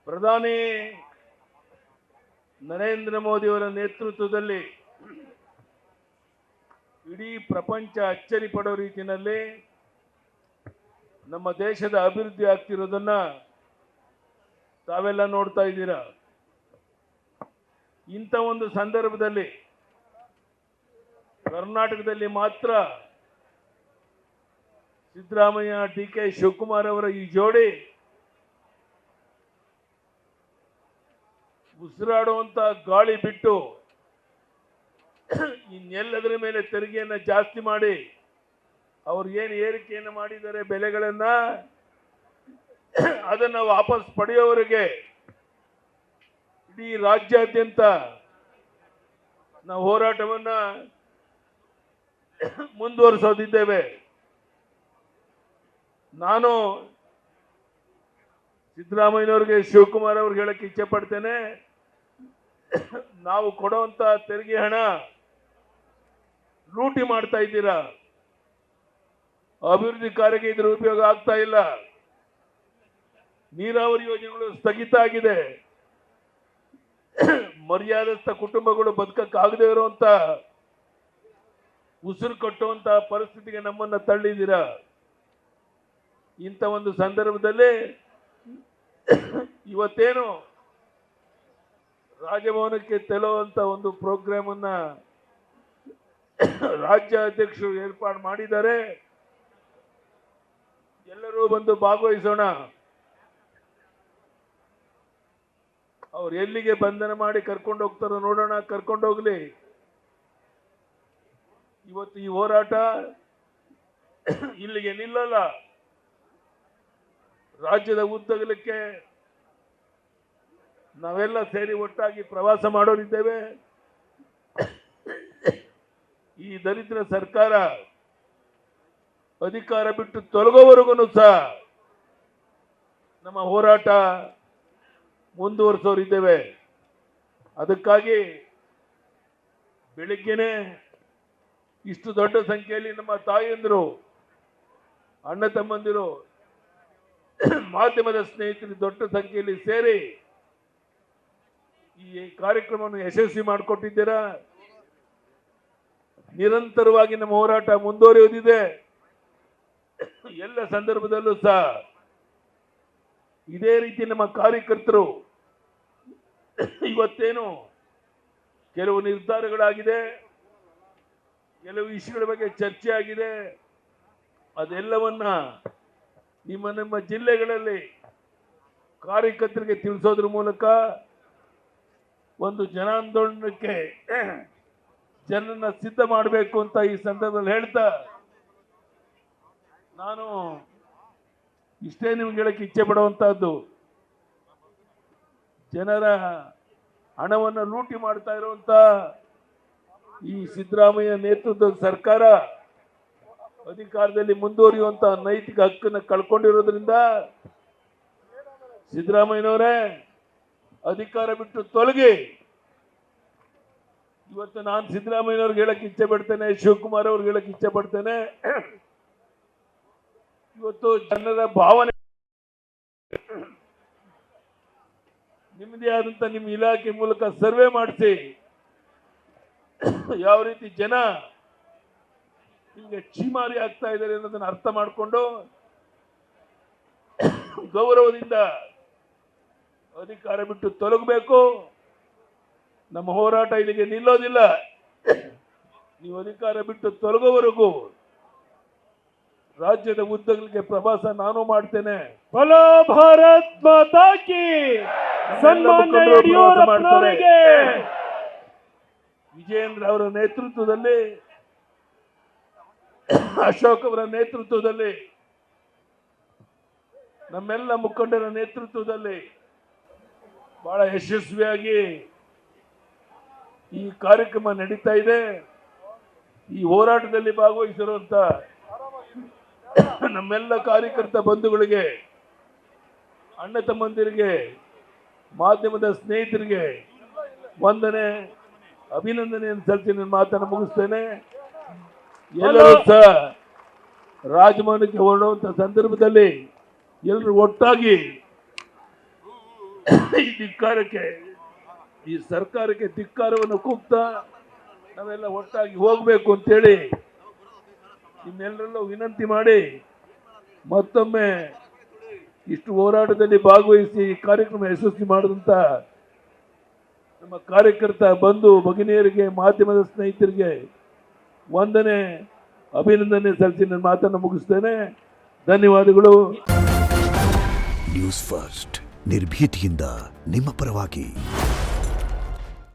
ಪ್ರಧಾನಿ ನರೇಂದ್ರ ಮೋದಿಯವರ ನೇತೃತ್ವದಲ್ಲಿ ಇಡೀ ಪ್ರಪಂಚ ಅಚ್ಚರಿ ಪಡೋ ರೀತಿಯಲ್ಲಿ ನಮ್ಮ ದೇಶದ ಅಭಿವೃದ್ಧಿ ಆಗ್ತಿರೋದನ್ನ ತಾವೆಲ್ಲ ನೋಡ್ತಾ ಇದ್ದೀರಾ. ಇಂಥ ಒಂದು ಸಂದರ್ಭದಲ್ಲಿ ಕರ್ನಾಟಕದಲ್ಲಿ ಮಾತ್ರ ಸಿದ್ದರಾಮಯ್ಯ ಡಿ.ಕೆ. ಶಿವಕುಮಾರ್ ಅವರ ಈ ಜೋಡಿ ಉಸಿರಾಡುವಂತ ಗಾಳಿ ಬಿಟ್ಟು ಇನ್ನೆಲ್ಲದರ ಮೇಲೆ ತೆರಿಗೆಯನ್ನು ಜಾಸ್ತಿ ಮಾಡಿ ಅವ್ರು ಏನು ಏರಿಕೆಯನ್ನು ಮಾಡಿದ್ದಾರೆ ಬೆಲೆಗಳನ್ನ ಅದನ್ನು ವಾಪಸ್ ಪಡೆಯೋವರೆಗೆ ಇಡೀ ರಾಜ್ಯಾದ್ಯಂತ ನಾವು ಹೋರಾಟವನ್ನ ಮುಂದುವರಿಸೋದಿದ್ದೇವೆ. ನಾನು ಸಿದ್ದರಾಮಯ್ಯನವ್ರಿಗೆ ಶಿವಕುಮಾರ್ ಅವ್ರಿಗೆ ಹೇಳಕ್ಕೆ ಇಚ್ಛೆ ಪಡ್ತೇನೆ, ನಾವು ಕೊಡುವಂತ ತೆರಿಗೆ ಹಣ ಲೂಟಿ ಮಾಡ್ತಾ ಇದ್ದೀರಾ. ಅಭಿವೃದ್ಧಿ ಕಾರ್ಯಕ್ಕೆ ಇದರ ಉಪಯೋಗ ಆಗ್ತಾ ಇಲ್ಲ. ನೀರಾವರಿ ಯೋಜನೆಗಳು ಸ್ಥಗಿತ ಆಗಿದೆ. ಮರ್ಯಾದಸ್ಥ ಕುಟುಂಬಗಳು ಬದುಕಕ್ಕಾಗದೇ ಇರುವಂತ ಉಸಿರು ಕಟ್ಟುವಂತ ಪರಿಸ್ಥಿತಿಗೆ ನಮ್ಮನ್ನ ತಳ್ಳಿದ್ದೀರಾ. ಇಂಥ ಒಂದು ಸಂದರ್ಭದಲ್ಲಿ ಇವತ್ತೇನು ರಾಜಭವನಕ್ಕೆ ತೆರಳುವಂತ ಒಂದು ಪ್ರೋಗ್ರಾಮ್ ಅನ್ನ ರಾಜ್ಯ ಅಧ್ಯಕ್ಷರು ಏರ್ಪಾಡು ಮಾಡಿದ್ದಾರೆ. ಎಲ್ಲರೂ ಬಂದು ಭಾಗವಹಿಸೋಣ. ಅವ್ರು ಎಲ್ಲಿಗೆ ಬಂಧನ ಮಾಡಿ ಕರ್ಕೊಂಡು ಹೋಗ್ತಾರೋ ನೋಡೋಣ, ಕರ್ಕೊಂಡು ಹೋಗ್ಲಿ. ಇವತ್ತು ಈ ಹೋರಾಟ ಇಲ್ಲಿಗೆ ನಿಲ್ಲಲ್ಲ. ರಾಜ್ಯದ ಉದ್ದಗಲಕ್ಕೆ ನಾವೆಲ್ಲ ಸೇರಿ ಒಟ್ಟಾಗಿ ಪ್ರವಾಸ ಮಾಡೋರಿದ್ದೇವೆ. ಈ ದರಿದ್ರ ಸರ್ಕಾರ ಅಧಿಕಾರ ಬಿಟ್ಟು ತೊಲಗೋವರೆಗೂ ಸಹ ನಮ್ಮ ಹೋರಾಟ ಮುಂದುವರಿಸೋರಿದ್ದೇವೆ. ಅದಕ್ಕಾಗಿ ಬೆಳಿಗ್ಗೆನೆ ಇಷ್ಟು ದೊಡ್ಡ ಸಂಖ್ಯೆಯಲ್ಲಿ ನಮ್ಮ ತಾಯಿಯಂದಿರು, ಅಣ್ಣ ತಮ್ಮಂದಿರು, ಮಾಧ್ಯಮದ ಸ್ನೇಹಿತರು ದೊಡ್ಡ ಸಂಖ್ಯೆಯಲ್ಲಿ ಸೇರಿ ಈ ಕಾರ್ಯಕ್ರಮವನ್ನು ಯಶಸ್ವಿ ಮಾಡಿಕೊಟ್ಟಿದ್ದೀರಾ. ನಿರಂತರವಾಗಿ ನಮ್ಮ ಹೋರಾಟ ಮುಂದುವರಿಯುವುದಿದೆ. ಎಲ್ಲ ಸಂದರ್ಭದಲ್ಲೂ ಸಹ ಇದೇ ರೀತಿ ನಮ್ಮ ಕಾರ್ಯಕರ್ತರು ಇವತ್ತೇನು ಕೆಲವು ನಿರ್ಧಾರಗಳಾಗಿದೆ, ಕೆಲವು ವಿಷಯಗಳ ಬಗ್ಗೆ ಚರ್ಚೆ ಆಗಿದೆ, ಅದೆಲ್ಲವನ್ನ ನಿಮ್ಮ ಜಿಲ್ಲೆಗಳಲ್ಲಿ ಕಾರ್ಯಕರ್ತರಿಗೆ ತಿಳಿಸೋದ್ರ ಮೂಲಕ ಒಂದು ಜನಾಂದೋಲನಕ್ಕೆ ಜನರನ್ನ ಸಿದ್ಧ ಮಾಡಬೇಕು ಅಂತ ಈ ಸಂದರ್ಭದಲ್ಲಿ ಹೇಳ್ತಾ ನಾನು ಇಷ್ಟೇ ನಿಮ್ಗೆ ಹೇಳಕ್ಕೆ ಇಚ್ಛೆ ಪಡುವಂತಹದ್ದು, ಜನರ ಹಣವನ್ನು ಲೂಟಿ ಮಾಡ್ತಾ ಇರುವಂತ ಈ ಸಿದ್ದರಾಮಯ್ಯ ನೇತೃತ್ವದ ಸರ್ಕಾರ ಅಧಿಕಾರದಲ್ಲಿ ಮುಂದುವರಿಯುವಂತ ನೈತಿಕ ಹಕ್ಕನ್ನು ಕಳ್ಕೊಂಡಿರೋದ್ರಿಂದ ಸಿದ್ದರಾಮಯ್ಯನವರೇ ಅಧಿಕಾರ ಬಿಟ್ಟು ತೊಲಗಿ. ಇವತ್ತು ನಾನು ಸಿದ್ದರಾಮಯ್ಯನವ್ರಿಗೆ ಹೇಳಕ್ಕೆ ಇಚ್ಛೆ ಪಡ್ತೇನೆ, ಶಿವಕುಮಾರ್ ಅವ್ರಿಗೆ ಹೇಳಕ್ಕೆ ಇಚ್ಛೆ ಪಡ್ತೇನೆ, ಇವತ್ತು ಜನರ ಭಾವನೆ ನಿಮ್ಮದೇ ಆದಂತ ನಿಮ್ಮ ಇಲಾಖೆ ಮೂಲಕ ಸರ್ವೆ ಮಾಡಿಸಿ ಯಾವ ರೀತಿ ಜನ ನಿಮ್ಗೆ ಚೀಮಾರಿ ಆಗ್ತಾ ಇದ್ದಾರೆ ಅನ್ನೋದನ್ನ ಅರ್ಥ ಮಾಡಿಕೊಂಡು ಗೌರವದಿಂದ ಅಧಿಕಾರ ಬಿಟ್ಟು ತೊಲಗಬೇಕು. ನಮ್ಮ ಹೋರಾಟ ಇಲ್ಲಿಗೆ ನಿಲ್ಲೋದಿಲ್ಲ. ನೀವು ಅಧಿಕಾರ ಬಿಟ್ಟು ತೊಲಗೋವರೆಗೂ ರಾಜ್ಯದ ಉದ್ದಗಲಿಗೆ ಪ್ರವಾಸ ನಾನು ಮಾಡ್ತೇನೆ. ಬಲೋ ಭಾರತ್ ಮಾತಾ ಕಿ. ಸನ್ಮಾನ್ಯ ಯಡಿಯೂರಪ್ಪನವರಿಗೆ, ವಿಜಯೇಂದ್ರ ಅವರ ನೇತೃತ್ವದಲ್ಲಿ, ಅಶೋಕ್ ಅವರ ನೇತೃತ್ವದಲ್ಲಿ, ನಮ್ಮೆಲ್ಲ ಮುಖಂಡರ ನೇತೃತ್ವದಲ್ಲಿ ಬಹಳ ಯಶಸ್ವಿಯಾಗಿ ಈ ಕಾರ್ಯಕ್ರಮ ನಡೀತಾ ಇದೆ. ಈ ಹೋರಾಟದಲ್ಲಿ ಭಾಗವಹಿಸಿರುವಂತ ನಮ್ಮೆಲ್ಲ ಕಾರ್ಯಕರ್ತ ಬಂಧುಗಳಿಗೆ, ಅಣ್ಣ ತಮ್ಮಂದಿರಿಗೆ, ಮಾಧ್ಯಮದ ಸ್ನೇಹಿತರಿಗೆ ವಂದನೆ, ಅಭಿನಂದನೆಯನ್ನು ಸಲ್ಲಿಸಿ ನನ್ನ ಮಾತನ್ನು ಮುಗಿಸ್ತೇನೆ. ಎಲ್ಲರೂ ಸಹ ರಾಜಭವನಕ್ಕೆ ಹೊರಡುವಂತ ಸಂದರ್ಭದಲ್ಲಿ ಎಲ್ಲರೂ ಒಟ್ಟಾಗಿ ಈ ಧಿಕ್ಕಾರಕ್ಕೆ, ಈ ಸರ್ಕಾರಕ್ಕೆ ಧಿಕ್ಕಾರವನ್ನು ಕೂಗ್ತಾ ನಾವೆಲ್ಲ ಒಟ್ಟಾಗಿ ಹೋಗ್ಬೇಕು ಅಂತೇಳಿ ನಿಮ್ಮೆಲ್ಲರಲ್ಲೂ ವಿನಂತಿ ಮಾಡಿ ಮತ್ತೊಮ್ಮೆ ಇಷ್ಟು ಹೋರಾಟದಲ್ಲಿ ಭಾಗವಹಿಸಿ ಈ ಕಾರ್ಯಕ್ರಮ ಯಶಸ್ವಿ ಮಾಡಿದಂತ ನಮ್ಮ ಕಾರ್ಯಕರ್ತ ಬಂಧು ಭಗಿನಿಯರಿಗೆ, ಮಾಧ್ಯಮದ ಸ್ನೇಹಿತರಿಗೆ ವಂದನೆ, ಅಭಿನಂದನೆ ಸಲ್ಲಿಸಿ ನನ್ನ ಮಾತನ್ನು ಮುಗಿಸ್ತೇನೆ. ಧನ್ಯವಾದಗಳು. ನ್ಯೂಸ್ ಫಸ್ಟ್ ನಿರ್ಭೀತಿಯಿಂದ ನಿಮ್ಮ ಪರವಾಗಿ.